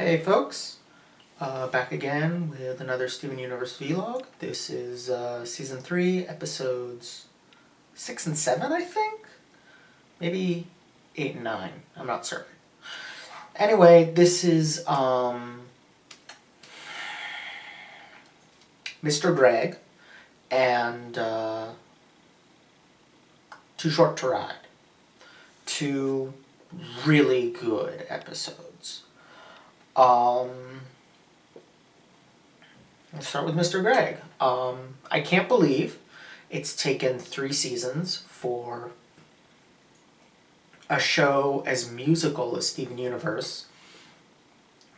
Hey folks, back again with another Steven Universe vlog. This is season 3, episodes 6 and 7, I think? Maybe 8 and 9, I'm not certain. Anyway, this is Mr. Greg and Too Short to Ride. Two really good episodes. Let's start with Mr. Greg. I can't believe it's taken 3 seasons for a show as musical as Steven Universe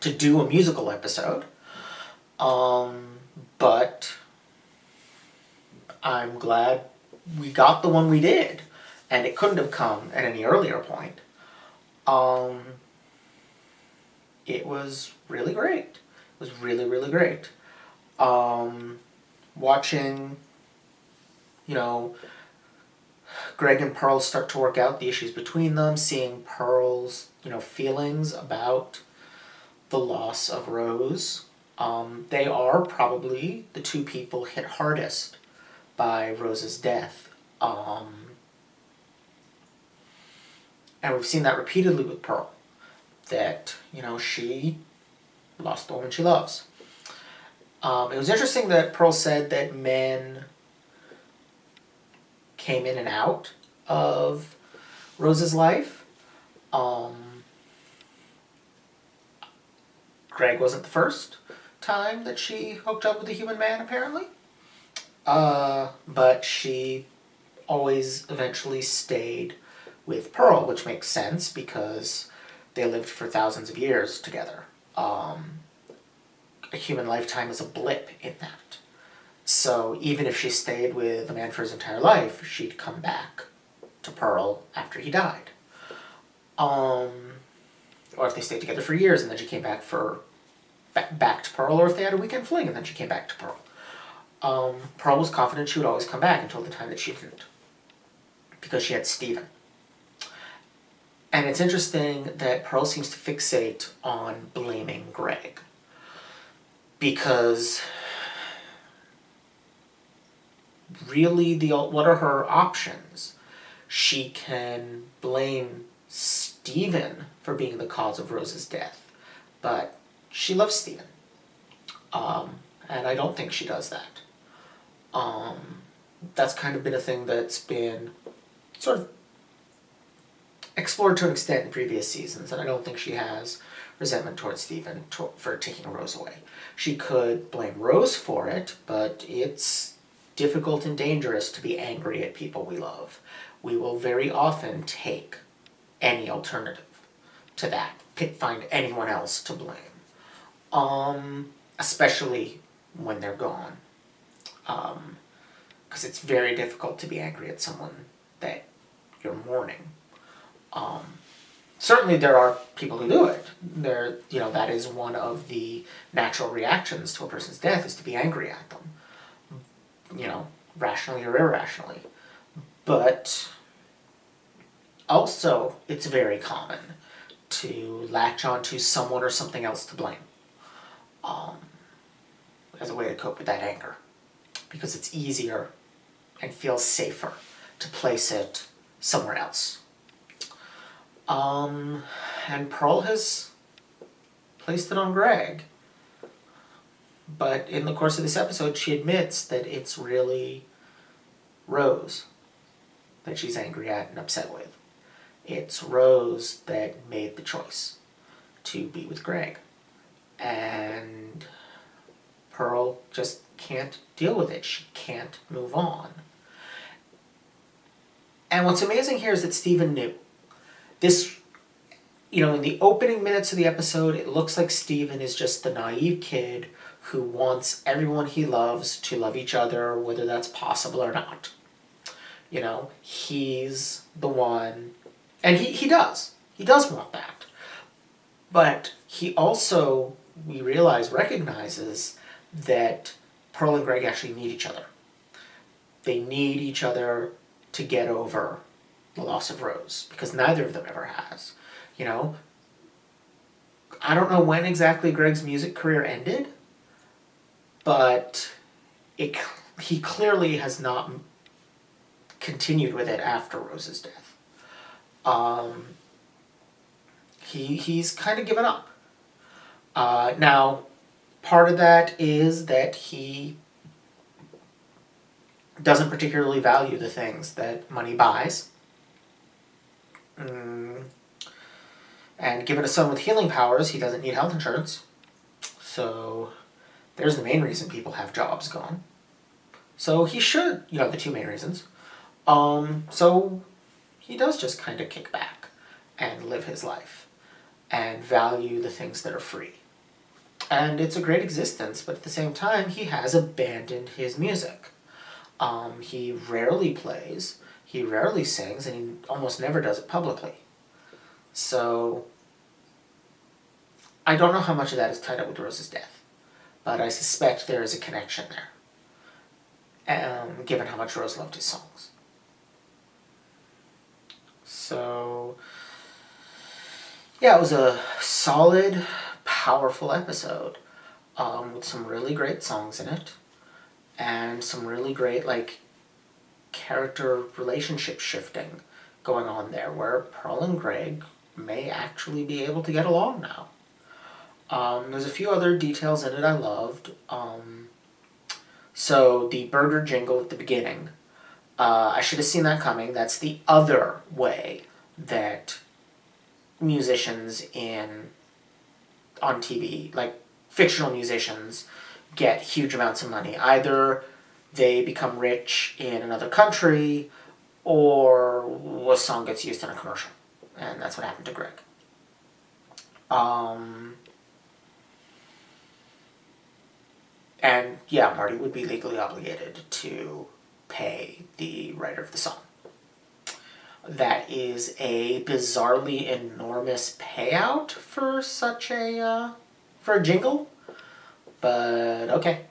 to do a musical episode. But I'm glad we got the one we did, and it couldn't have come at any earlier point. It was really great. It was really, really great. Watching, Greg and Pearl start to work out the issues between them, seeing Pearl's, feelings about the loss of Rose. They are probably the two people hit hardest by Rose's death. And we've seen that repeatedly with Pearl. That, she lost the woman she loves. It was interesting that Pearl said that men came in and out of Rose's life. Greg wasn't the first time that she hooked up with a human man, apparently. But she always eventually stayed with Pearl, which makes sense because they lived for thousands of years together. A human lifetime is a blip in that. So even if she stayed with a man for his entire life, she'd come back to Pearl after he died. Or if they stayed together for years and then she came back back to Pearl, or if they had a weekend fling and then she came back to Pearl. Pearl was confident she would always come back until the time that she didn't, because she had Steven. And it's interesting that Pearl seems to fixate on blaming Greg. Because really, what are her options? She can blame Steven for being the cause of Rose's death. But she loves Steven. And I don't think she does that. That's kind of been a thing that's been sort of explored to an extent in previous seasons, and I don't think she has resentment towards Steven for taking Rose away. She could blame Rose for it, but it's difficult and dangerous to be angry at people we love. We will very often take any alternative to that, find anyone else to blame, especially when they're gone, because it's very difficult to be angry at someone that you're mourning. Certainly there are people who do it. That is one of the natural reactions to a person's death, is to be angry at them. Rationally or irrationally. But also, it's very common to latch onto someone or something else to blame, as a way to cope with that anger. Because it's easier and feels safer to place it somewhere else. And Pearl has placed it on Greg. But in the course of this episode, she admits that it's really Rose that she's angry at and upset with. It's Rose that made the choice to be with Greg. And Pearl just can't deal with it. She can't move on. And what's amazing here is that Steven knew. This, in the opening minutes of the episode, it looks like Steven is just the naive kid who wants everyone he loves to love each other, whether that's possible or not. He's the one, and he does. He does want that. But he also, we realize, recognizes that Pearl and Greg actually need each other. They need each other to get over the loss of Rose, because neither of them ever has. I don't know when exactly Greg's music career ended, but he clearly has not continued with it after Rose's death. He's kind of given up. Now, part of that is that he doesn't particularly value the things that money buys. And given a son with healing powers, he doesn't need health insurance. So there's the main reason people have jobs gone. So he should, the two main reasons. So he does just kind of kick back and live his life and value the things that are free. And it's a great existence, but at the same time, he has abandoned his music. He rarely plays, he rarely sings, and he almost never does it publicly. So I don't know how much of that is tied up with Rose's death, but I suspect there is a connection there, given how much Rose loved his songs. So, yeah, it was a solid, powerful episode with some really great songs in it and some really great, character relationship shifting going on there, where Pearl and Greg may actually be able to get along now. There's a few other details in it I loved. So the burger jingle at the beginning, I should have seen that coming. That's the other way that musicians on TV, fictional musicians, get huge amounts of money. Either they become rich in another country, or a song gets used in a commercial. And that's what happened to Greg. And yeah, Marty would be legally obligated to pay the writer of the song. That is a bizarrely enormous payout for such a jingle, but okay.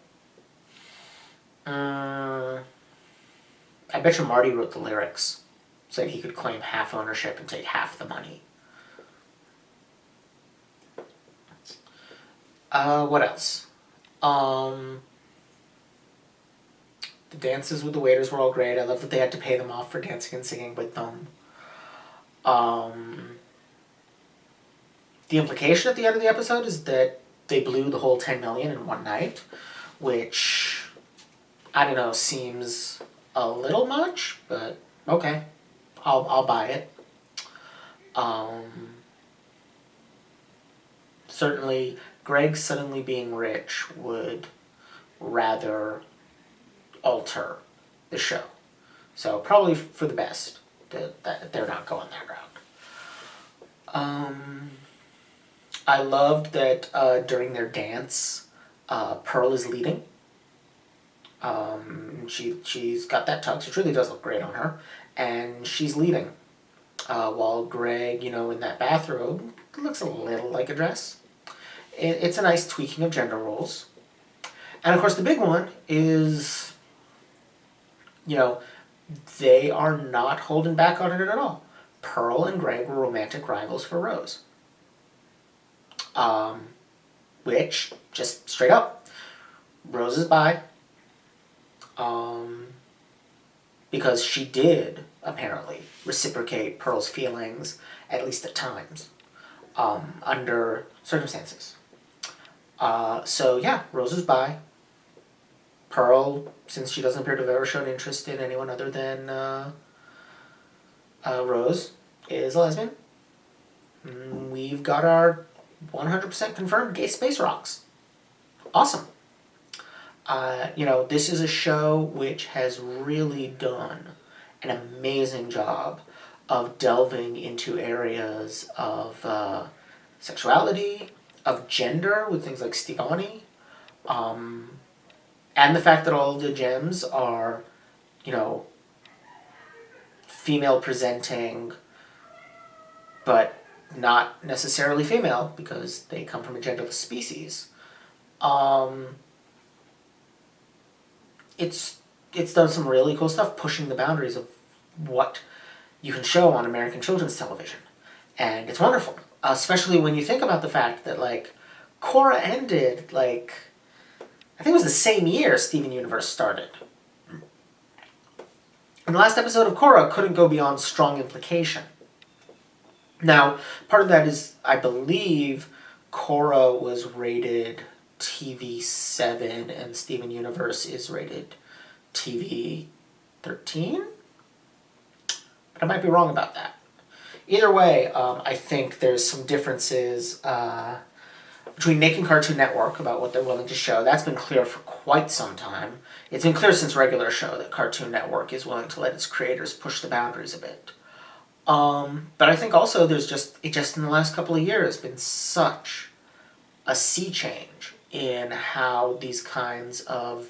I bet you Marty wrote the lyrics so that he could claim half ownership and take half the money. What else? The dances with the waiters were all great. I love that they had to pay them off for dancing and singing with them. The implication at the end of the episode is that they blew the whole $10 million in one night, which, I don't know, seems a little much, but okay. I'll buy it. Certainly, Greg suddenly being rich would rather alter the show. So probably for the best that they're not going that route. I loved that during their dance, Pearl is leading. She's got that tux, which really does look great on her, and she's leading. While Greg, in that bathrobe, looks a little like a dress. It's a nice tweaking of gender roles. And of course the big one is, they are not holding back on it at all. Pearl and Greg were romantic rivals for Rose. Which, just straight up, Rose is bi. Because she did, apparently, reciprocate Pearl's feelings, at least at times, under circumstances. So yeah, Rose is bi. Pearl, since she doesn't appear to have ever shown interest in anyone other than Rose, is a lesbian. We've got our 100% confirmed gay space rocks. Awesome. This is a show which has really done an amazing job of delving into areas of sexuality, of gender, with things like Stigani, and the fact that all the gems are, female presenting, but not necessarily female because they come from a genderless species. It's done some really cool stuff, pushing the boundaries of what you can show on American children's television, and it's wonderful. especially when you think about the fact that, like, Korra ended, like, I think it was the same year Steven Universe started. And the last episode of Korra couldn't go beyond strong implication. Now, part of that is, I believe, Korra was rated TV 7 and Steven Universe is rated TV 13? But I might be wrong about that. Either way, I think there's some differences between Nick and Cartoon Network about what they're willing to show. That's been clear for quite some time. It's been clear since regular show that Cartoon Network is willing to let its creators push the boundaries a bit. But I think also there's just in the last couple of years been such a sea change in how these kinds of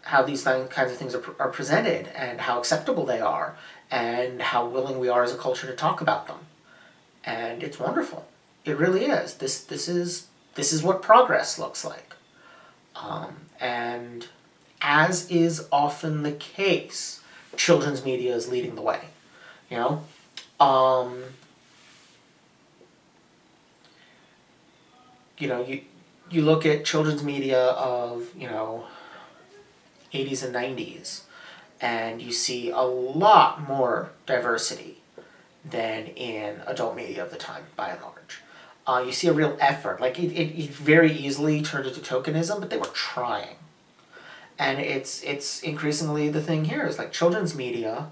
things are presented and how acceptable they are and how willing we are as a culture to talk about them. And it's wonderful. It really is. This is what progress looks like. And as is often the case, children's media is leading the way. You know? You look at children's media of, 80s and 90s, and you see a lot more diversity than in adult media of the time, by and large. You see a real effort. Like, it very easily turned into tokenism, but they were trying. And it's increasingly the thing here is, like, children's media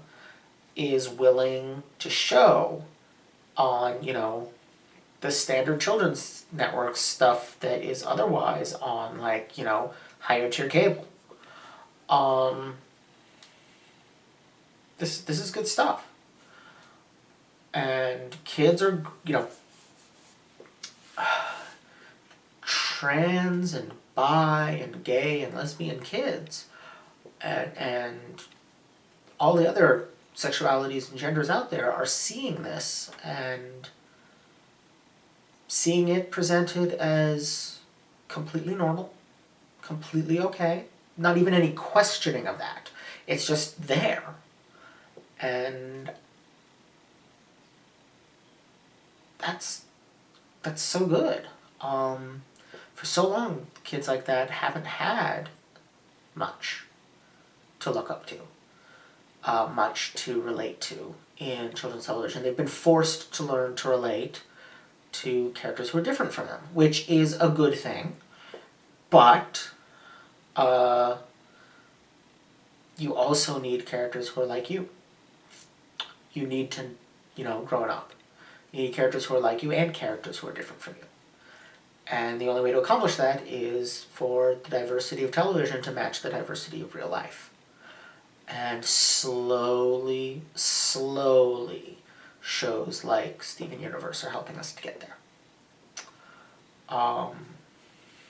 is willing to show on, the standard children's network stuff that is otherwise on, like, higher tier cable. This is good stuff. And kids are, trans and bi and gay and lesbian kids and all the other sexualities and genders out there are seeing this and seeing it presented as completely normal, completely okay, not even any questioning of that. It's just there. And that's so good. For so long, kids like that haven't had much to look up to, much to relate to in children's television. They've been forced to learn to relate to characters who are different from them, which is a good thing, but you also need characters who are like you. You need to, growing up. You need characters who are like you and characters who are different from you. And the only way to accomplish that is for the diversity of television to match the diversity of real life. And slowly, shows like Steven Universe are helping us to get there.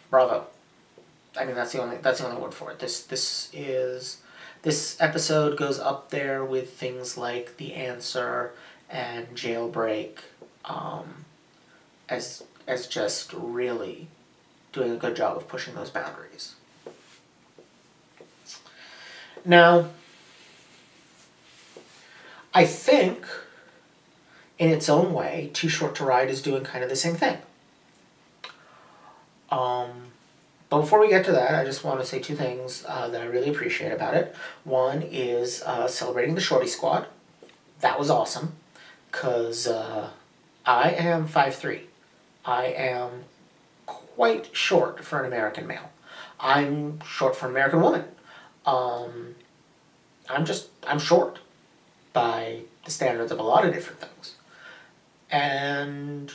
Bravo. I mean, that's the only word for it. This episode goes up there with things like The Answer and Jailbreak, as just really doing a good job of pushing those boundaries. Now, I think, in its own way, Too Short to Ride is doing kind of the same thing. But before we get to that, I just want to say two things that I really appreciate about it. One is celebrating the Shorty Squad. That was awesome, because I am 5'3". I am quite short for an American male. I'm short for an American woman. I'm short by the standards of a lot of different things. And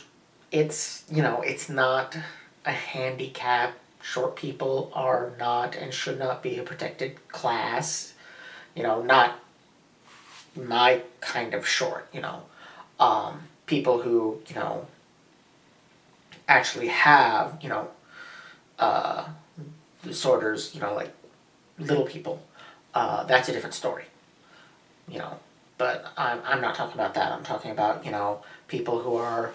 it's not a handicap. Short people are not and should not be a protected class. Not my kind of short, people who, actually have, disorders, like little people. That's a different story, But I'm not talking about that. I'm talking about, people who are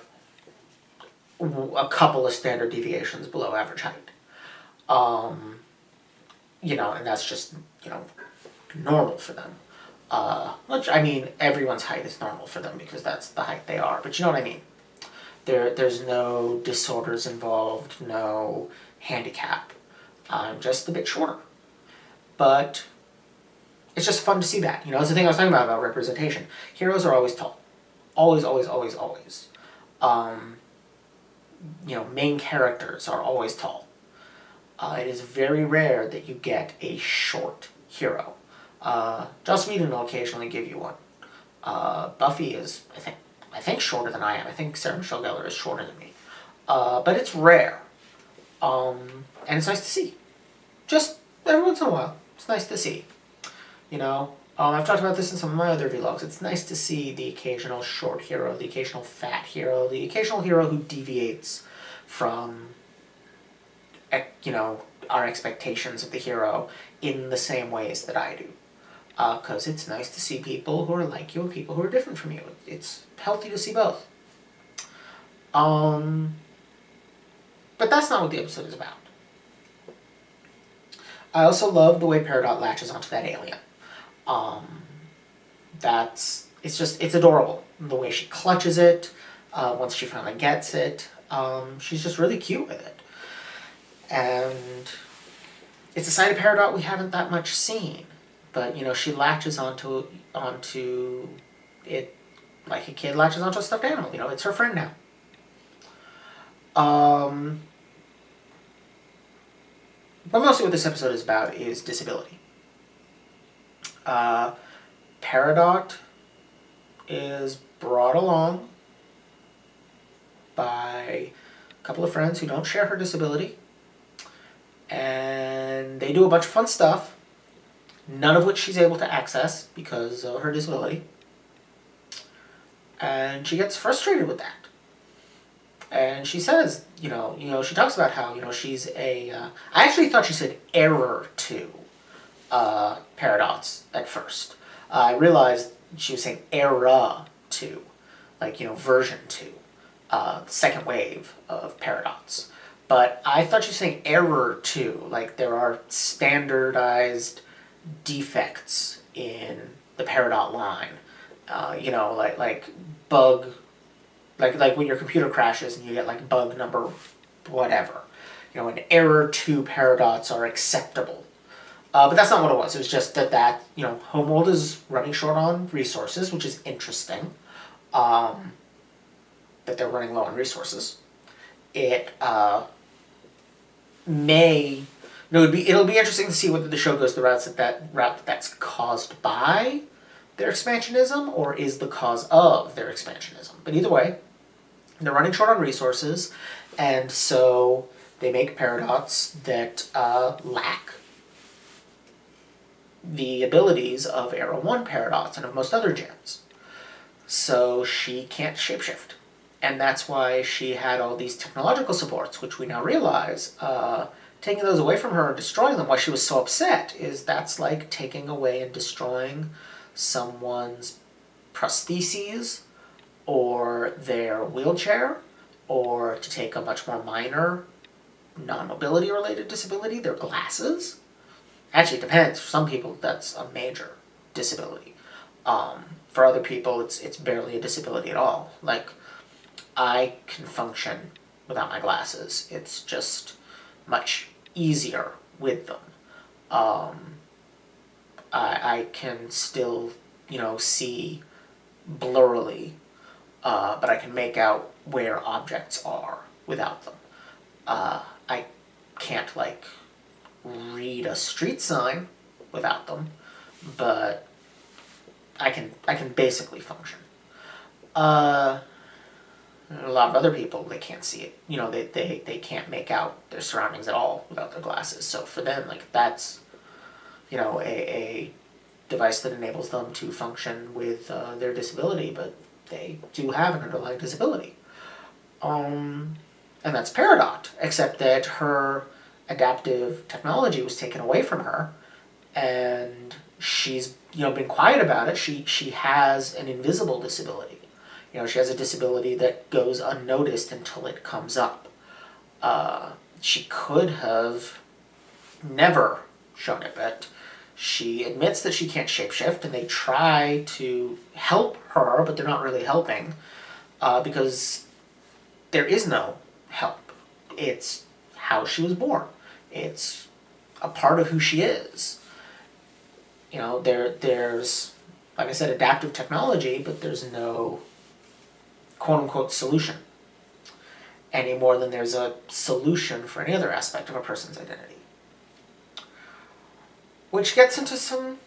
a couple of standard deviations below average height. And that's just, normal for them. Which, I mean, everyone's height is normal for them because that's the height they are, but you know what I mean. There's no disorders involved, no handicap. I'm just a bit shorter. But it's just fun to see that. You know, it's the thing I was talking about representation. Heroes are always tall. Always, always, always, always. You know, main characters are always tall. It is very rare that you get a short hero. Joss Whedon will occasionally give you one. Buffy is, I think shorter than I am. I think Sarah Michelle Gellar is shorter than me. But it's rare. And it's nice to see. Just every once in a while, it's nice to see. You know, I've talked about this in some of my other vlogs. It's nice to see the occasional short hero, the occasional fat hero, the occasional hero who deviates from, you know, our expectations of the hero in the same ways that I do. Because it's nice to see people who are like you and people who are different from you. It's healthy to see both. But that's not what the episode is about. I also love the way Peridot latches onto that alien. It's adorable. The way she clutches it, once she finally gets it, she's just really cute with it. And it's a side of Peridot we haven't that much seen. But, you know, she latches onto it like a kid latches onto a stuffed animal. You know, it's her friend now. But mostly what this episode is about is disability. Peridot is brought along by a couple of friends who don't share her disability. And they do a bunch of fun stuff, none of which she's able to access because of her disability. And she gets frustrated with that. And she says, you know, she talks about how, you know, she's a, I actually thought she said error to Peridots at first. I realized she was saying era 2, like, you know, version 2, second wave of Peridots. But I thought she was saying error 2, like there are standardized defects in the Peridot line. You know, like bug, like when your computer crashes and you get like bug number whatever. You know, an error 2 Peridots are acceptable. But that's not what it was. It was just that you know, Homeworld is running short on resources, which is interesting. That they're running low on resources. It it'll be interesting to see whether the show goes the route that's caused by their expansionism or is the cause of their expansionism. But either way, they're running short on resources, and so they make Peridots that lack the abilities of Era 1 Peridots and of most other gems. So she can't shapeshift. And that's why she had all these technological supports, which we now realize, taking those away from her and destroying them, why she was so upset, is that's like taking away and destroying someone's prostheses or their wheelchair, or to take a much more minor non-mobility related disability, their glasses. Actually, it depends. For some people, that's a major disability. For other people, it's barely a disability at all. Like, I can function without my glasses. It's just much easier with them. I can still, you know, see blurrily, but I can make out where objects are without them. I can't, like, read a street sign without them, but I can basically function. A lot of other people, they can't see it. You know, they can't make out their surroundings at all without their glasses. So for them, like, that's, you know, a device that enables them to function with their disability, but they do have an underlying disability. And that's Peridot, except that her adaptive technology was taken away from her, and she's, you know, been quiet about it. She has an invisible disability. You know, she has a disability that goes unnoticed until it comes up. She could have never shown it, but She admits that she can't shapeshift, and they try to help her, but they're not really helping, because there is no help. It's how she was born. It's a part of who she is. You know, there's, like I said, adaptive technology, but there's no quote-unquote solution any more than there's a solution for any other aspect of a person's identity. Which gets into some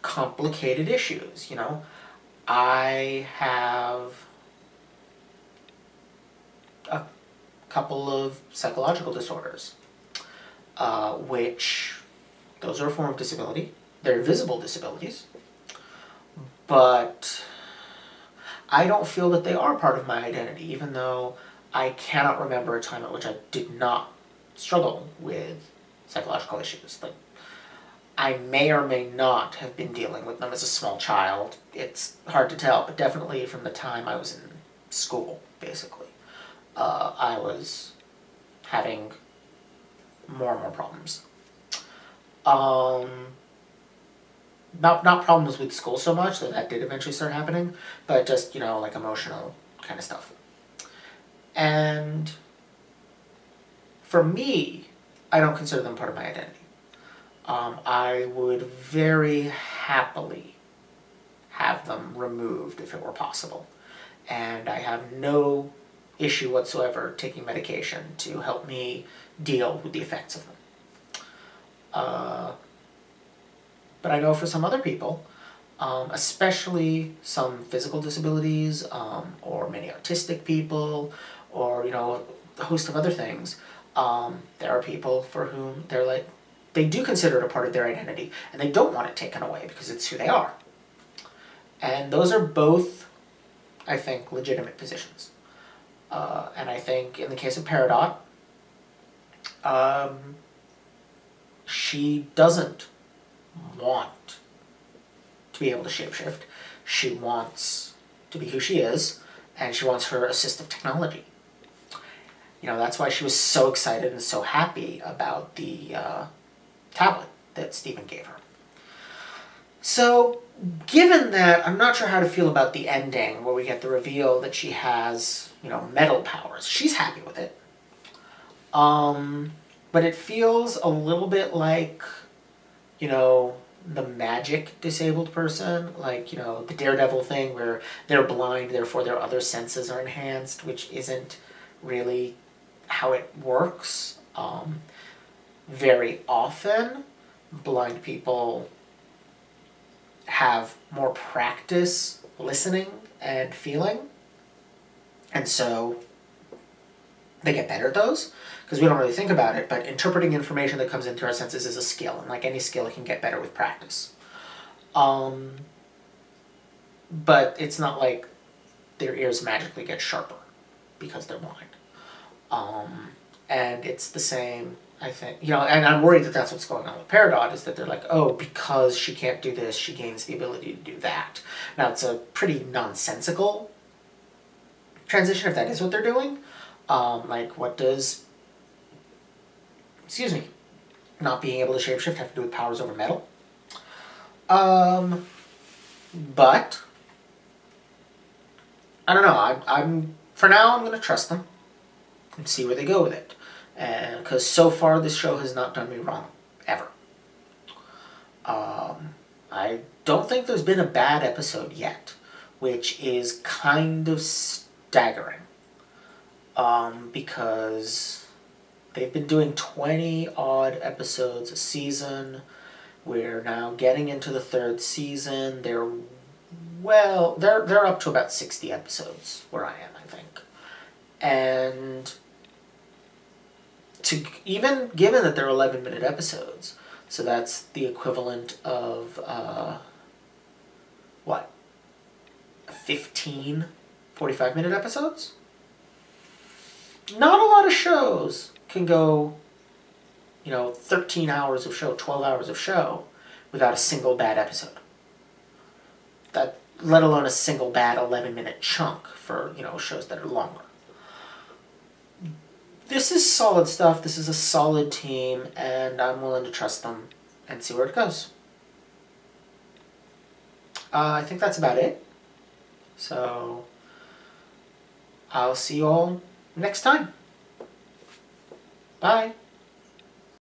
complicated issues, you know. I have a couple of psychological disorders, which those are a form of disability. They're visible disabilities, but I don't feel that they are part of my identity, even though I cannot remember a time at which I did not struggle with psychological issues. Like, I may or may not have been dealing with them as a small child. It's hard to tell, but definitely from the time I was in school, basically, I was having more and more problems. Not problems with school so much, though that did eventually start happening, but just, you know, like emotional kind of stuff. And for me, I don't consider them part of my identity. I would very happily have them removed if it were possible. And I have no issue whatsoever taking medication to help me deal with the effects of them. But I know for some other people, especially some physical disabilities, or many autistic people, or, you know, a host of other things, there are people for whom they're like, they do consider it a part of their identity, and they don't want it taken away because it's who they are. And those are both, I think, legitimate positions. And I think in the case of Peridot, she doesn't want to be able to shapeshift. She wants to be who she is, and she wants her assistive technology. You know, that's why she was so excited and so happy about the tablet that Stephen gave her. So, given that, I'm not sure how to feel about the ending where we get the reveal that she has, you know, metal powers. She's happy with it. But it feels a little bit like, you know, the magic disabled person, like, you know, the Daredevil thing where they're blind, therefore their other senses are enhanced, which isn't really how it works. Very often, blind people have more practice listening and feeling, and so they get better at those, because we don't really think about it, but interpreting information that comes into our senses is a skill, and like any skill, it can get better with practice. But it's not like their ears magically get sharper because they're blind. And it's the same, I think, you know, and I'm worried that that's what's going on with Peridot, is that they're like, oh, because she can't do this, she gains the ability to do that. Now, it's a pretty nonsensical transition if that is what they're doing. Like, what does, not being able to shapeshift have to do with powers over metal? But, I don't know, I'm for now, I'm going to trust them and see where they go with it. And because so far this show has not done me wrong, ever. I don't think there's been a bad episode yet, which is kind of staggering. Because they've been doing 20-odd episodes a season. We're now getting into the third season. They're up to about 60 episodes where I am, I think. And to even given that they're 11-minute episodes, so that's the equivalent of 15 45-minute episodes? Not a lot of shows can go, 13 hours of show, 12 hours of show without a single bad episode. That, let alone a single bad 11-minute chunk for, shows that are longer. This is solid stuff. This is a solid team, and I'm willing to trust them and see where it goes. I think that's about it. So I'll see you all next time. Bye.